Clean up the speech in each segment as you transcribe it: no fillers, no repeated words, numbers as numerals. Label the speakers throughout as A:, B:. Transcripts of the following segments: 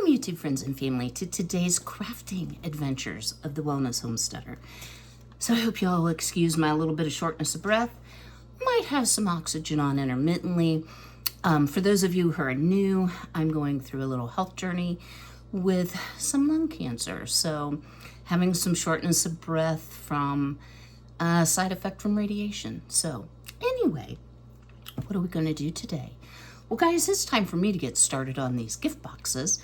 A: Welcome, YouTube friends and family, to today's crafting adventures of the Wellness Homesteader. So I hope you all will excuse my little bit of shortness of breath. Might have some oxygen on intermittently. For those of you who are new, I'm going through a little health journey with some lung cancer. So having some shortness of breath from a side effect from radiation. So anyway, what are we going to do today? Well, guys, it's time for me to get started on these gift boxes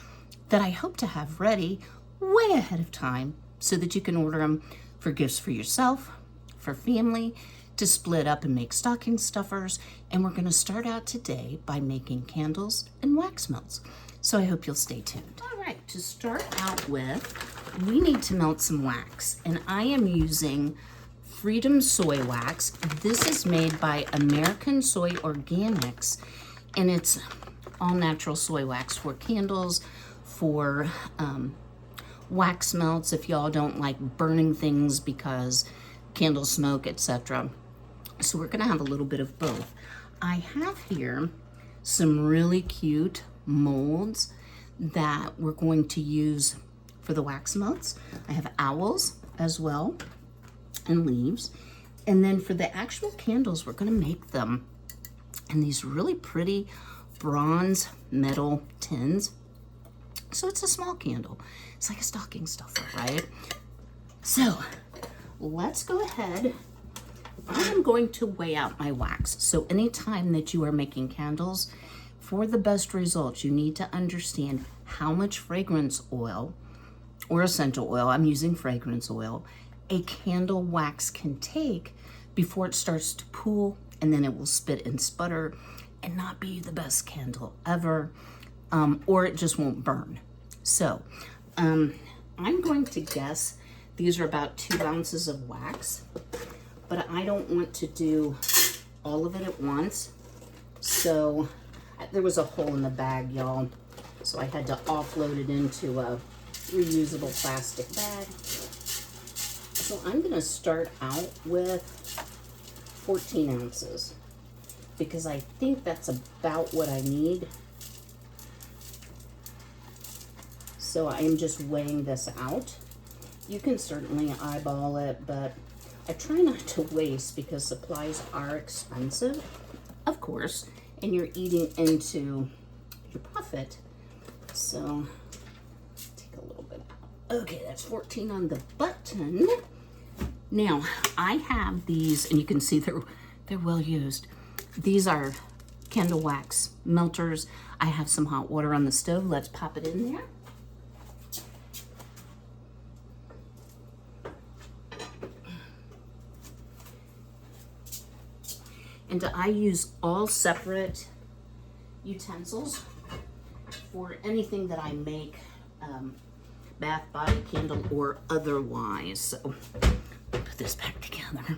A: that I hope to have ready way ahead of time so that you can order them for gifts for yourself, for family, to split up and make stocking stuffers. And we're going to start out today by making candles and wax melts. So I hope you'll stay tuned. All right, to start out with, we need to melt some wax. And I am using Freedom Soy Wax. This is made by American Soy Organics. And it's all natural soy wax for candles, for wax melts if y'all don't like burning things because candle smoke, etc. So we're gonna have a little bit of both. I have here some really cute molds that we're going to use for the wax melts. I have owls as well and leaves. And then for the actual candles, we're gonna make them in these really pretty bronze metal tins. So it's a small candle. It's like a stocking stuffer, right? So let's go ahead. I'm going to weigh out my wax. So anytime that you are making candles, for the best results, you need to understand how much fragrance oil or essential oil, I'm using fragrance oil, a candle wax can take before it starts to pool, and then it will spit and sputter and not be the best candle ever, or it just won't burn. So I'm going to guess these are about 2 ounces of wax, but I don't want to do all of it at once. So there was a hole in the bag, y'all, so I had to offload it into a reusable plastic bag. So I'm gonna start out with 14 ounces because I think that's about what I need. So I am just weighing this out. You can certainly eyeball it, but I try not to waste because supplies are expensive, of course, and you're eating into your profit. So take a little bit out. Okay, that's 14 on the button. Now, I have these, and you can see they're well used. These are candle wax melters. I have some hot water on the stove. Let's pop it in there. And I use all separate utensils for anything that I make, bath, body, candle, or otherwise. So put this back together.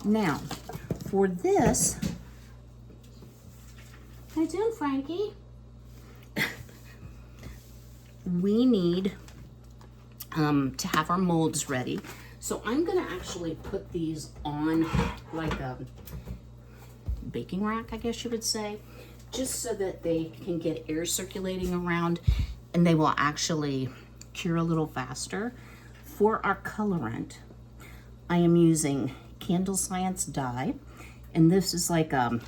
A: Now, for this, how you doing, Frankie? We need to have our molds ready. So I'm gonna actually put these on like a baking rack, I guess you would say, just so that they can get air circulating around and they will actually cure a little faster. For our colorant, I am using Candle Science dye, and this is like a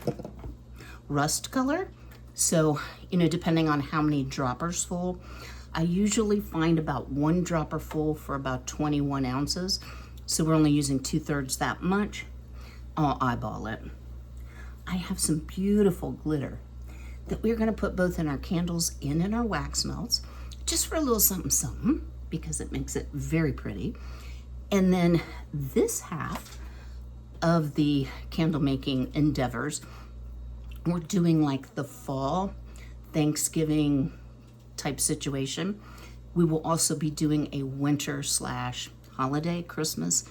A: rust color. So, you know, depending on how many droppers full, I usually find about 1 dropper full for about 21 ounces. So we're only using 2/3 that much. I'll eyeball it. I have some beautiful glitter that we're gonna put both in our candles and in our wax melts, just for a little something something, because it makes it very pretty. And then this half of the candle making endeavors, we're doing like the fall Thanksgiving type situation. We will also be doing a winter / holiday Christmas,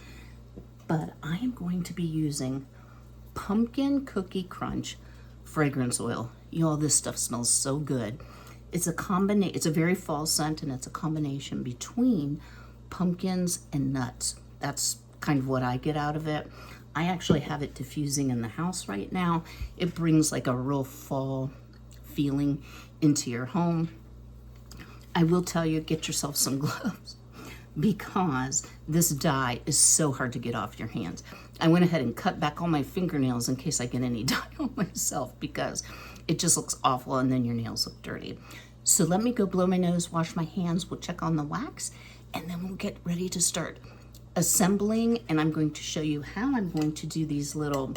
A: but I am going to be using Pumpkin Cookie Crunch fragrance oil. Y'all, this stuff smells so good. It's a very fall scent, and it's a combination between pumpkins and nuts. That's kind of what I get out of it. I actually have it diffusing in the house right now. It brings like a real fall feeling into your home. I will tell you, get yourself some gloves because this dye is so hard to get off your hands. I went ahead and cut back all my fingernails in case I get any dye on myself because it just looks awful and then your nails look dirty. So let me go blow my nose, wash my hands, we'll check on the wax, and then we'll get ready to start assembling. And I'm going to show you how I'm going to do these little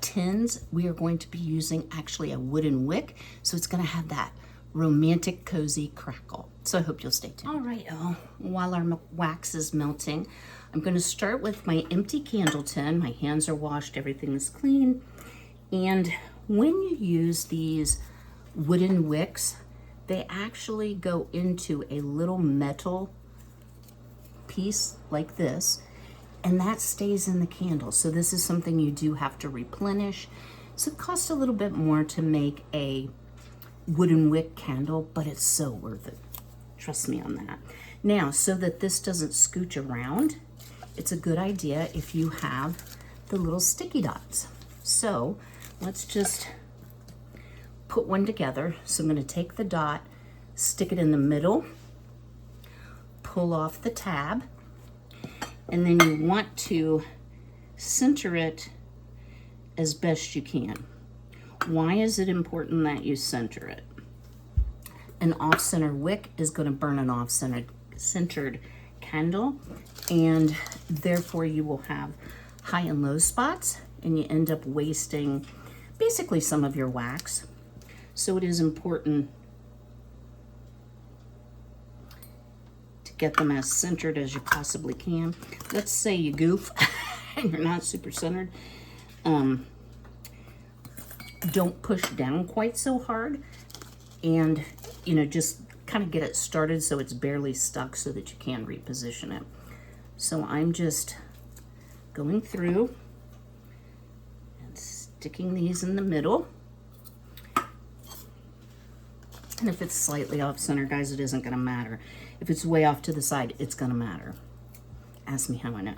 A: tins. We are going to be using actually a wooden wick, so it's gonna have that romantic, cozy crackle. So I hope you'll stay tuned. All right, y'all, while our wax is melting, I'm gonna start with my empty candle tin. My hands are washed, everything is clean. And when you use these wooden wicks, they actually go into a little metal piece like this, and that stays in the candle. So this is something you do have to replenish. So it costs a little bit more to make a wooden wick candle, but it's so worth it. Trust me on that. Now, so that this doesn't scooch around, it's a good idea if you have the little sticky dots. So let's just put one together. So I'm going to take the dot, stick it in the middle, pull off the tab, and then you want to center it as best you can. Why is it important that you center it? An off-center wick is going to burn an off-centered candle, and therefore you will have high and low spots, and you end up wasting basically some of your wax. So it is important to get them as centered as you possibly can. Let's say you goof and you're not super centered. Don't push down quite so hard, and just kind of get it started so it's barely stuck so that you can reposition it. So I'm just going through and sticking these in the middle. And if it's slightly off center, guys, it isn't going to matter. If it's way off to the side, it's going to matter. Ask me how I know.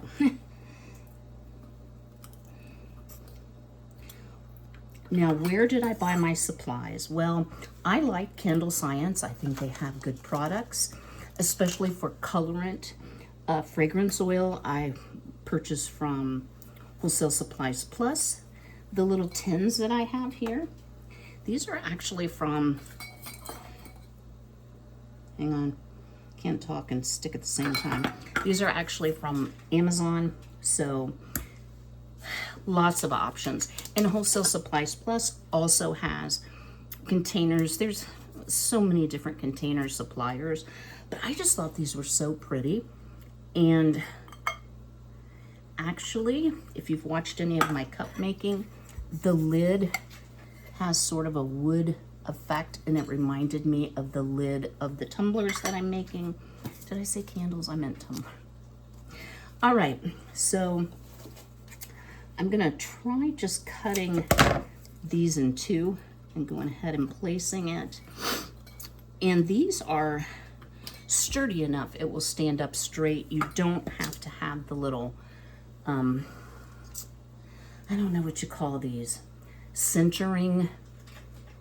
A: Now, where did I buy my supplies? Well, I like Candle Science. I think they have good products, especially for colorant. Fragrance oil I purchased from Wholesale Supplies Plus. The little tins that I have here, these are actually from, hang on, can't talk and stick at the same time. These are actually from Amazon, so lots of options. And Wholesale Supplies Plus also has containers. There's so many different container suppliers, but I just thought these were so pretty. And actually, if you've watched any of my cup making, the lid has sort of a wood effect, and it reminded me of the lid of the tumblers that I'm making. Did I say candles? I meant tumbler. All right, so I'm gonna try just cutting these in two and going ahead and placing it. And these are sturdy enough, it will stand up straight. You don't have to have the little, I don't know what you call these, centering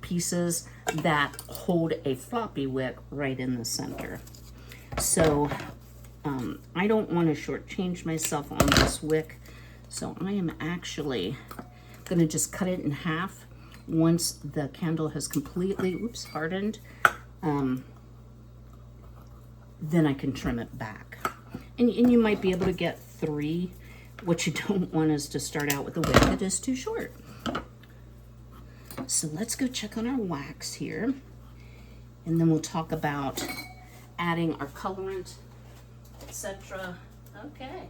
A: pieces that hold a floppy wick right in the center. So I don't want to shortchange myself on this wick. So I am actually going to just cut it in half once the candle has completely, hardened. Then I can trim it back. And you might be able to get 3. What you don't want is to start out with a wick that is too short. So let's go check on our wax here. And then we'll talk about adding our colorant, etc. Okay.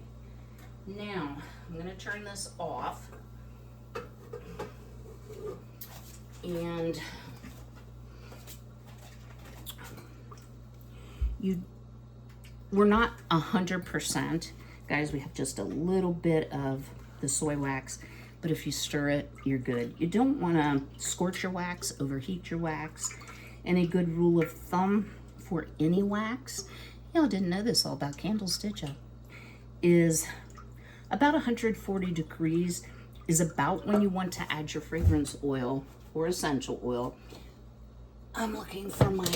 A: Now, I'm going to turn this off. And we're not 100%. Guys, we have just a little bit of the soy wax, but if you stir it, you're good. You don't want to scorch your wax, overheat your wax. And a good rule of thumb for any wax, y'all didn't know this all about candles, did you? Is about 140 degrees is about when you want to add your fragrance oil or essential oil. I'm looking for my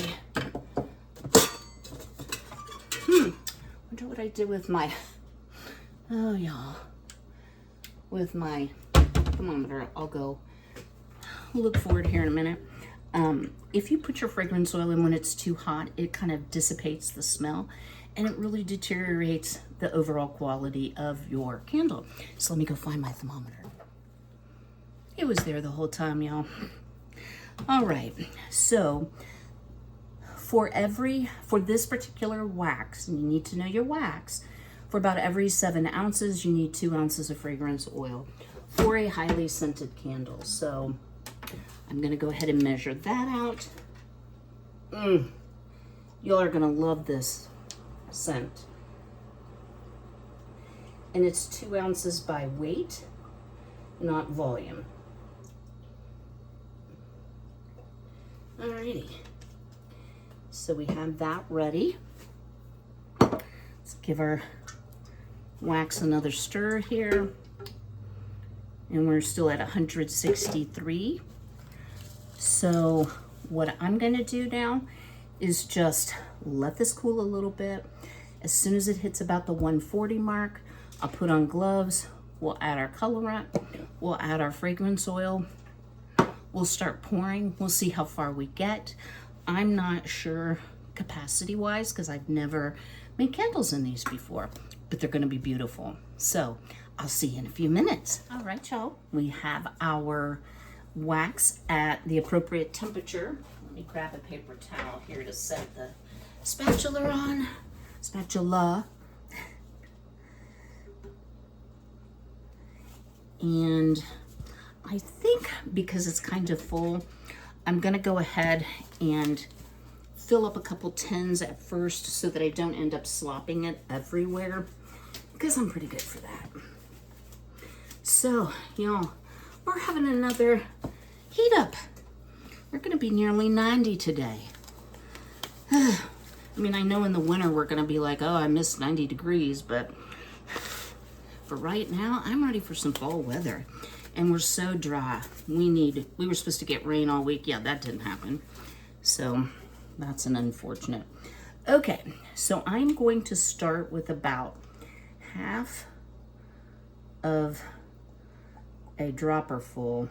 A: I did with my, oh y'all, with my thermometer. I'll go look for it here in a minute. If you put your fragrance oil in when it's too hot, it kind of dissipates the smell and it really deteriorates the overall quality of your candle. So let me go find my thermometer. It was there the whole time, y'all. All right, so for this particular wax, and you need to know your wax, for about every 7 ounces, you need 2 ounces of fragrance oil for a highly scented candle. So I'm gonna go ahead and measure that out. Y'all are gonna love this scent. And it's 2 ounces by weight, not volume. Alrighty, so we have that ready. Let's give our wax another stir here. And we're still at 163. So what I'm gonna do now is just let this cool a little bit. As soon as it hits about the 140 mark, I'll put on gloves, we'll add our colorant, we'll add our fragrance oil, we'll start pouring, we'll see how far we get. I'm not sure capacity-wise because I've never made candles in these before, but they're gonna be beautiful. So I'll see you in a few minutes. All right, y'all, we have our wax at the appropriate temperature. Let me grab a paper towel here to set the spatula on. Spatula. And I think because it's kind of full, I'm gonna go ahead and fill up a couple tins at first so that I don't end up slopping it everywhere, because I'm pretty good for that. So, y'all, we're having another heat up. We're gonna be nearly 90 today. I mean, I know in the winter we're gonna be like, oh, I missed 90 degrees, but for right now, I'm ready for some fall weather. And we're so dry. We were supposed to get rain all week. Yeah, that didn't happen. So that's an unfortunate. Okay, so I'm going to start with about half of a dropper full.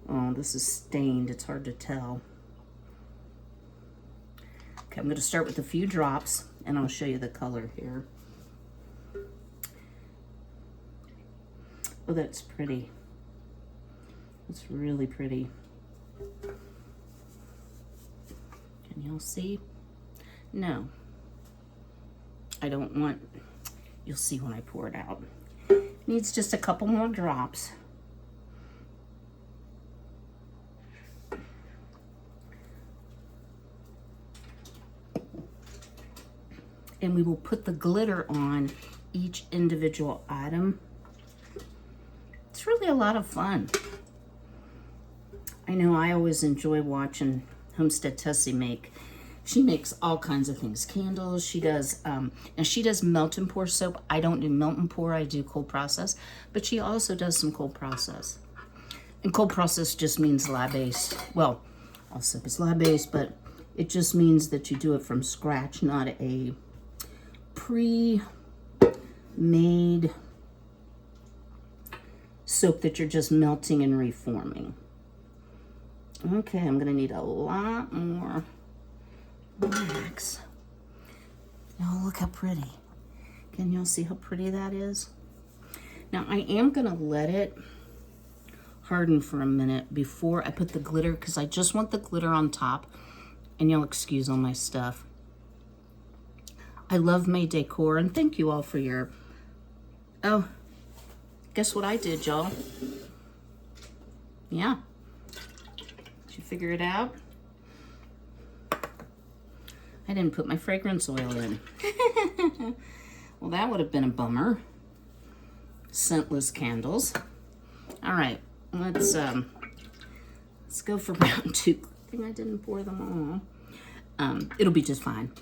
A: Oh, this is stained. It's hard to tell. Okay, I'm going to start with a few drops, and I'll show you the color here. Oh, that's pretty. It's really pretty. Can y'all see? No. I don't want, you'll see when I pour it out. Needs just a couple more drops. And we will put the glitter on each individual item. It's really a lot of fun. I know I always enjoy watching Homestead Tessie make. She makes all kinds of things, candles. She does, and she does melt and pour soap. I don't do melt and pour, I do cold process, but she also does some cold process. And cold process just means lye-based. Well, all soap is lye-based, but it just means that you do it from scratch, not a pre-made soap that you're just melting and reforming. Okay, I'm gonna need a lot more wax. Now look how pretty. Can y'all see how pretty that is? Now I am gonna let it harden for a minute before I put the glitter, because I just want the glitter on top. And you'll excuse all my stuff. I love May Decor, and thank you all for your, oh, guess what I did, y'all? Yeah. Did you figure it out? I didn't put my fragrance oil in. Well, that would have been a bummer. Scentless candles. All right, let's go for round 2. I think I didn't pour them all. It'll be just fine.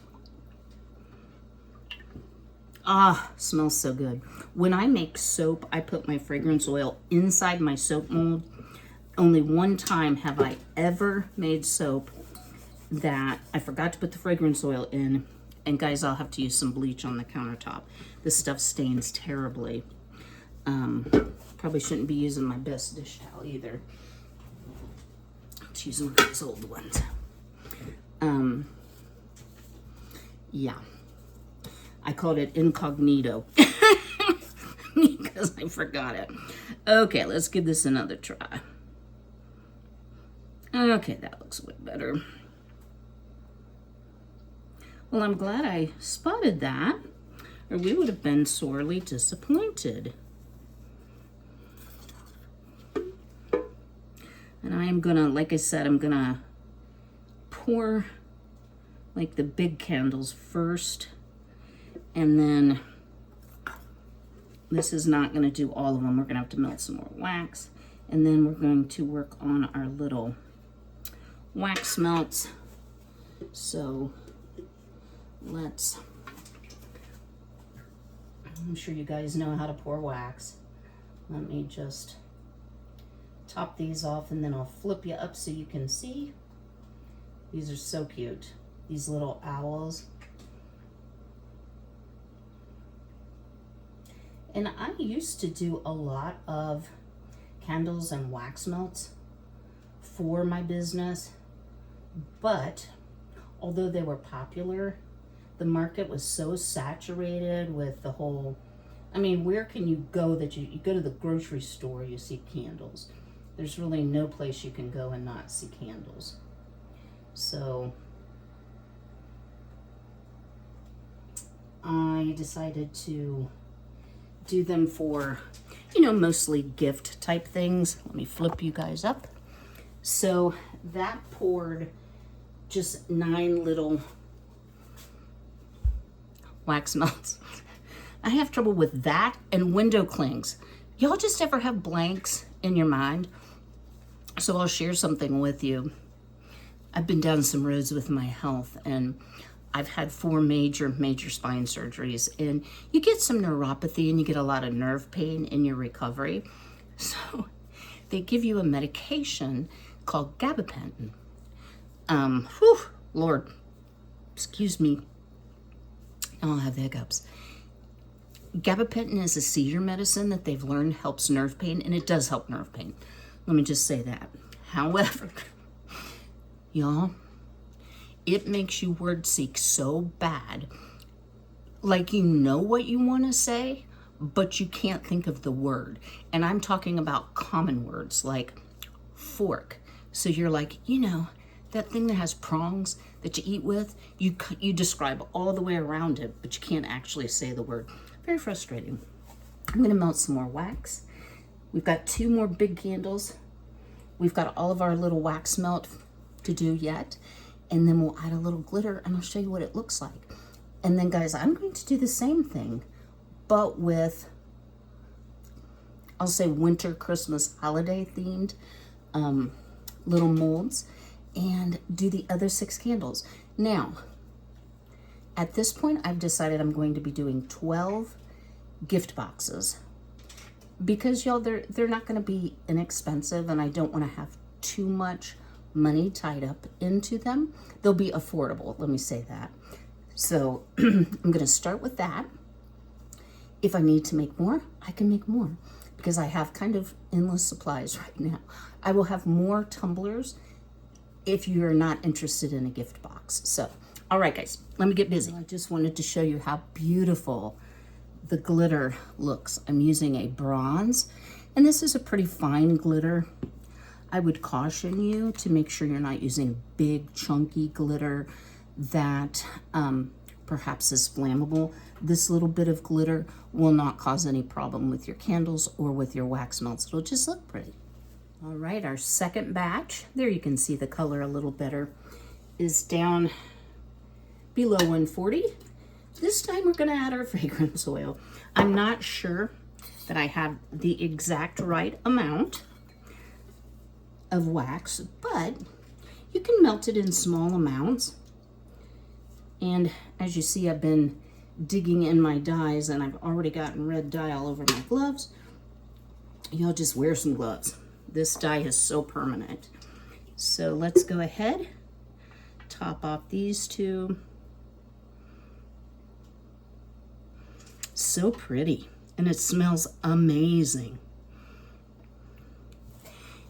A: Ah, smells so good. When I make soap, I put my fragrance oil inside my soap mold. Only one time have I ever made soap that I forgot to put the fragrance oil in, And guys, I'll have to use some bleach on the countertop. This stuff stains terribly. Probably shouldn't be using my best dish towel either. Let's use one of these old ones. Yeah. I called it incognito because I forgot it. Okay, let's give this another try. Okay, that looks way better. Well, I'm glad I spotted that, or we would have been sorely disappointed. And I am gonna, like I said, I'm gonna pour like the big candles first, and then this is not gonna do all of them. We're gonna have to melt some more wax, and then we're going to work on our little wax melts. So let's, I'm sure you guys know how to pour wax. Let me just top these off, and then I'll flip you up so you can see. These are so cute, these little owls. And I used to do a lot of candles and wax melts for my business, but although they were popular, the market was so saturated with the whole, I mean, where can you go that you go to the grocery store, you see candles. There's really no place you can go and not see candles. So I decided to do them for, you know, mostly gift type things. Let me flip you guys up. So that poured just 9 little wax melts. I have trouble with that and window clings. Y'all just ever have blanks in your mind? So I'll share something with you. I've been down some roads with my health, and I've had 4 major spine surgeries, and you get some neuropathy and you get a lot of nerve pain in your recovery. So they give you a medication called gabapentin. Lord, excuse me. I'll have the hiccups. Gabapentin is a seizure medicine that they've learned helps nerve pain, and it does help nerve pain. Let me just say that. However, y'all, it makes you word seek so bad. Like, you know what you want to say, but you can't think of the word. And I'm talking about common words like fork. So you're like, you know, that thing that has prongs that you eat with, you describe all the way around it, but you can't actually say the word. Very frustrating. I'm gonna melt some more wax. We've got 2 more big candles. We've got all of our little wax melt to do yet. And then we'll add a little glitter, and I'll show you what it looks like. And then guys, I'm going to do the same thing, but with, I'll say winter, Christmas, holiday themed little molds, and do the other 6 candles. Now, at this point, I've decided I'm going to be doing 12 gift boxes, because y'all, they're not going to be inexpensive, and I don't want to have too much money tied up into them. They'll be affordable, let me say that. So I'm going to start with that. If I need to make more, I can make more, because I have kind of endless supplies right now. I will have more tumblers if you're not interested in a gift box. So, all right guys, let me get busy. I just wanted to show you how beautiful the glitter looks. I'm using a bronze, and this is a pretty fine glitter. I would caution you to make sure you're not using big chunky glitter that perhaps is flammable. This little bit of glitter will not cause any problem with your candles or with your wax melts. It'll just look pretty. All right, our second batch, there you can see the color a little better, is down below 140. This time we're gonna add our fragrance oil. I'm not sure that I have the exact right amount of wax, but you can melt it in small amounts. And as you see, I've been digging in my dyes, and I've already gotten red dye all over my gloves. Y'all just wear some gloves. This dye is so permanent. So let's go ahead, top off these 2. so pretty and it smells amazing.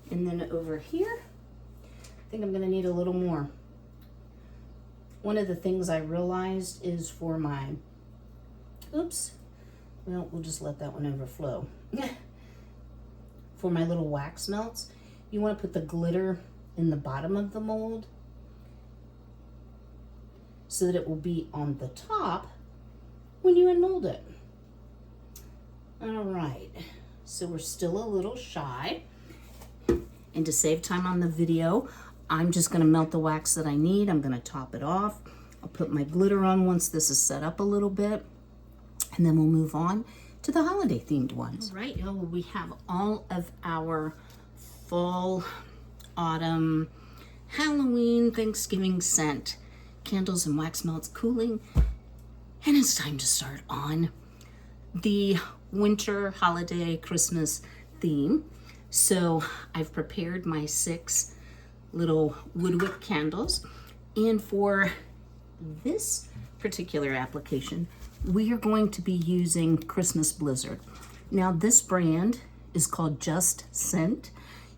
A: And then over here, I think I'm gonna need a little more. One of the things I realized is for my, oops, well, we'll just let that one overflow. For my little wax melts, you want to put the glitter in the bottom of the mold so that it will be on the top when you unmold it. All right, so we're still a little shy. And to save time on the video, I'm just gonna melt the wax that I need. I'm gonna top it off. I'll put my glitter on once this is set up a little bit, and then we'll move on to the holiday themed ones. All right, y'all, we have all of our fall, autumn, Halloween, Thanksgiving scent candles and wax melts cooling, and it's time to start on the winter, holiday, Christmas theme. So I've prepared my 6 little woodwick candles, and for this particular application, we are going to be using Christmas Blizzard. Now this brand is called Just Scent.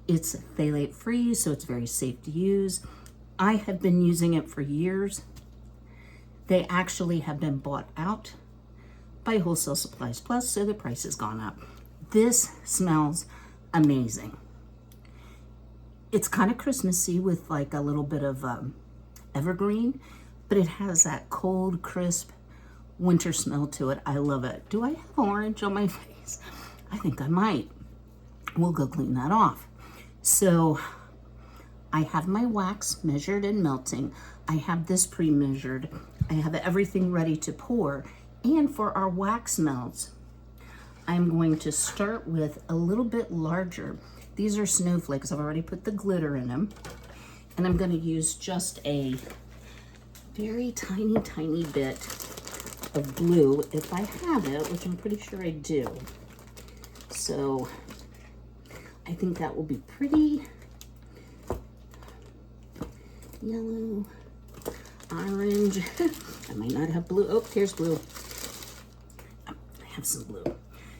A: It's phthalate free, so it's very safe to use. I have been using it for years. They actually have been bought out by Wholesale Supplies Plus, so the price has gone up. This smells amazing. It's kind of Christmassy with like a little bit of evergreen, but it has that cold, crisp winter smell to it. I love it. Do I have orange on my face? I think I might. We'll go clean that off. So I have my wax measured and melting. I have this pre-measured. I have everything ready to pour. And for our wax melts, I'm going to start with a little bit larger. These are snowflakes. I've already put the glitter in them. And I'm going to use just a very tiny, tiny bit of blue if I have it, which I'm pretty sure I do. So I think that will be pretty. Yellow, orange. I might not have blue. Oh, here's blue. I have some blue.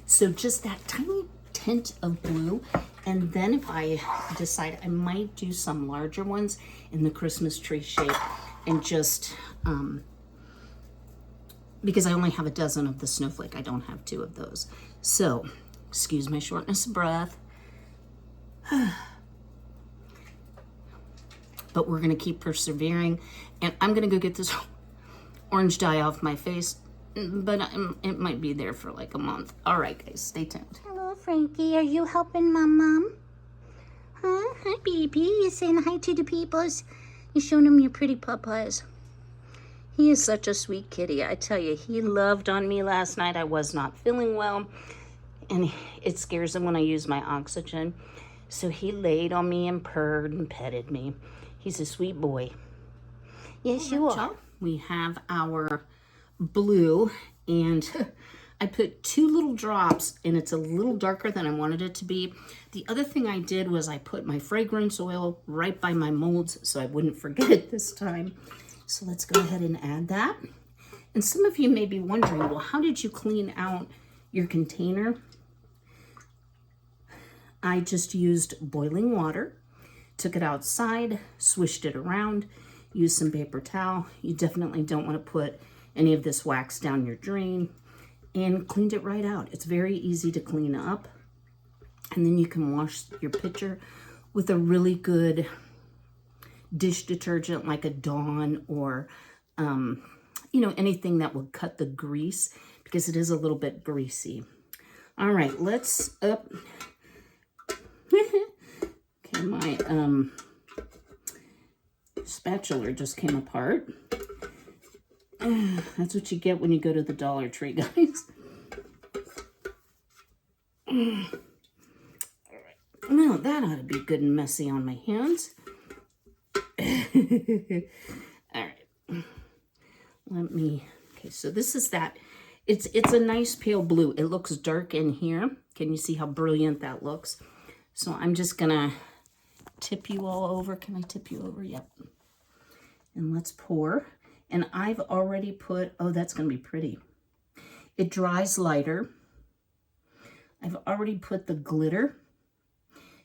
A: So just that tiny tint of blue. And then if I decide, I might do some larger ones in the Christmas tree shape, and just, because I only have a dozen of the snowflake, I don't have 2 of those. So, excuse my shortness of breath. But we're gonna keep persevering, and I'm gonna go get this orange dye off my face, but it might be there for like a month. All right, guys, stay tuned. Hello, Frankie. Are you helping Mom? Huh? Hi, baby. You saying hi to the peoples? You showing them your pretty papas. He is such a sweet kitty. I tell you, he loved on me last night. I was not feeling well, and it scares him when I use my oxygen. So he laid on me and purred and petted me. He's a sweet boy. Yes, you are. We have our blue, and I put 2 little drops, and it's a little darker than I wanted it to be. The other thing I did was I put my fragrance oil right by my molds so I wouldn't forget it this time. So let's go ahead and add that. And some of you may be wondering, well, how did you clean out your container? I just used boiling water, took it outside, swished it around, used some paper towel. You definitely don't want to put any of this wax down your drain, and cleaned it right out. It's very easy to clean up. And then you can wash your pitcher with a really good dish detergent like a Dawn or, you know, anything that will cut the grease, because it is a little bit greasy. All right, let's up. Okay, my spatula just came apart. That's what you get when you go to the Dollar Tree, guys. All right. Well, that ought to be good and messy on my hands. All right. Let me, okay, so this is that. It's a nice pale blue. It looks dark in here. Can you see how brilliant that looks? So I'm just gonna tip you all over. Can I tip you over? Yep. And let's pour. And I've already put, oh, that's gonna be pretty. It dries lighter. I've already put the glitter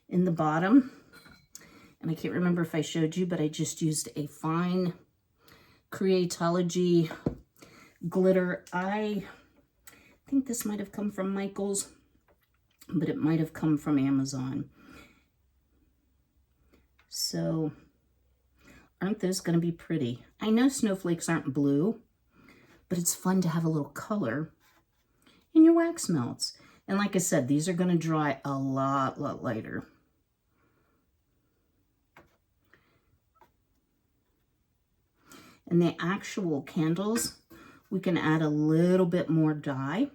A: in the bottom. And I can't remember if I showed you, but I just used a fine Creatology glitter. I think this might have come from Michael's, but it might have come from Amazon. So, aren't those going to be pretty? I know snowflakes aren't blue, but it's fun to have a little color in your wax melts. And like I said, these are going to dry a lot lighter. And the actual candles, we can add a little bit more dye.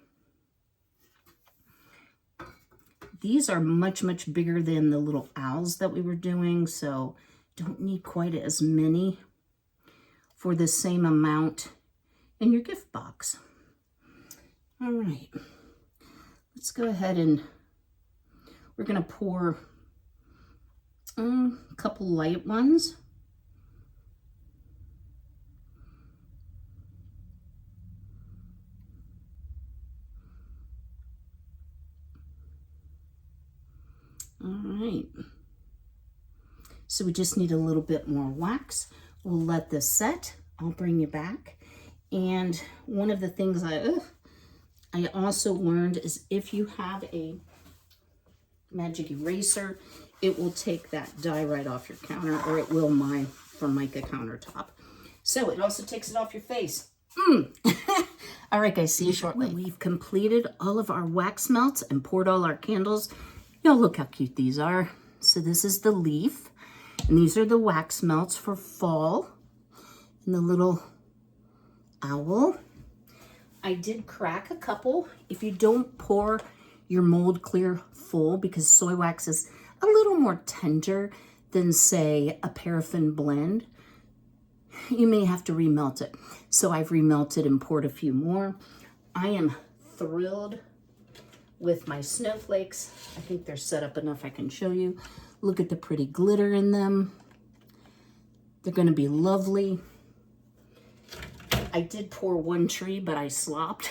A: These are much bigger than the little owls that we were doing, so don't need quite as many for the same amount in your gift box. All right, let's go ahead and we're gonna pour a couple light ones. All right, so we just need a little bit more wax. We'll let this set. I'll bring you back. And one of the things I also learned is if you have a magic eraser, it will take that dye right off your counter, or it will my Formica countertop. So it also takes it off your face. All right, guys, see you shortly. We've completed all of our wax melts and poured all our candles. Y'all look how cute these are. So this is the leaf, and these are the wax melts for fall, and the little owl. I did crack a couple. If you don't pour your mold clear full, because soy wax is a little more tender than, say, a paraffin blend, you may have to remelt it. So I've remelted and poured a few more. I am thrilled with my snowflakes. I think they're set up enough I can show you. Look at the pretty glitter in them. They're gonna be lovely. I did pour one tree, but I slopped.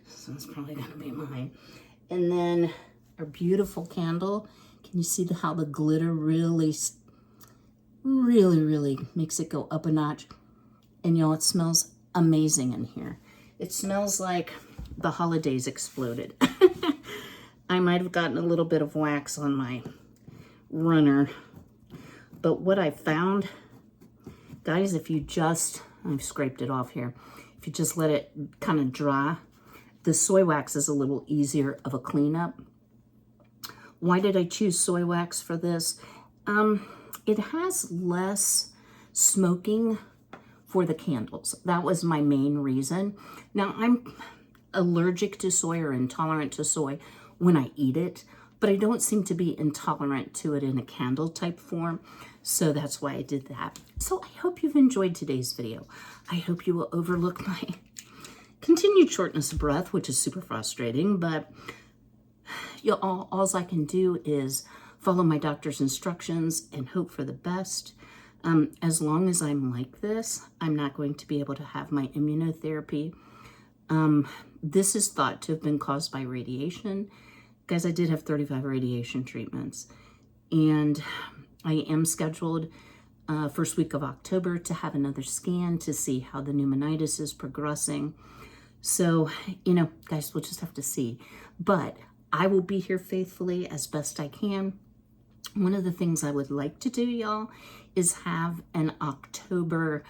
A: So it's probably gonna be mine. And then our beautiful candle. Can you see how the glitter really makes it go up a notch? And y'all, it smells amazing in here. It smells like the holidays exploded. I might have gotten a little bit of wax on my runner, but what I found, guys, if you just, I've scraped it off here, if you just let it kind of dry, the soy wax is a little easier of a cleanup. Why did I choose soy wax for this? It has less smoking for the candles. That was my main reason. Now, I'm allergic to soy or intolerant to soy when I eat it, but I don't seem to be intolerant to it in a candle type form. So that's why I did that. So I hope you've enjoyed today's video. I hope you will overlook my continued shortness of breath, which is super frustrating, but all I can do is follow my doctor's instructions and hope for the best. As long as I'm like this, I'm not going to be able to have my immunotherapy. This is thought to have been caused by radiation. Guys, I did have 35 radiation treatments, and I am scheduled first week of October to have another scan to see how the pneumonitis is progressing. So, you know, guys, we'll just have to see. But I will be here faithfully as best I can. One of the things I would like to do, y'all, is have an October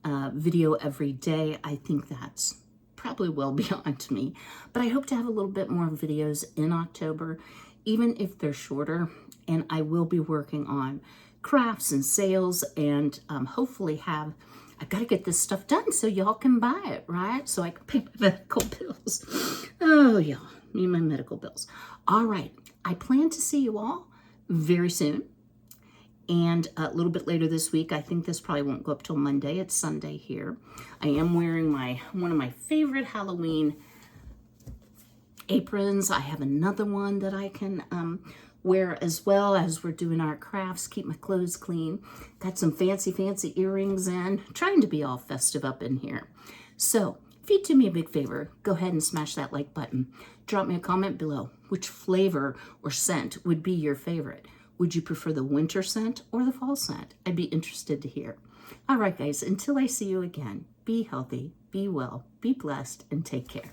A: video every day. I think that's probably well beyond me, but I hope to have a little bit more videos in October, even if they're shorter. And I will be working on crafts and sales, and hopefully I gotta get this stuff done so y'all can buy it, right? So I can pay my medical bills. Oh, y'all, need my medical bills. All right, I plan to see you all very soon. And a little bit later this week, I think this probably won't go up till Monday. It's Sunday here. I am wearing one of my favorite Halloween aprons. I have another one that I can wear as well as we're doing our crafts, keep my clothes clean. Got some fancy earrings in, trying to be all festive up in here. So If you'd do me a big favor, go ahead and smash that like button. Drop me a comment below. Which flavor or scent would be your favorite? Would you prefer the winter scent or the fall scent? I'd be interested to hear. All right, guys, until I see you again, be healthy, be well, be blessed, and take care.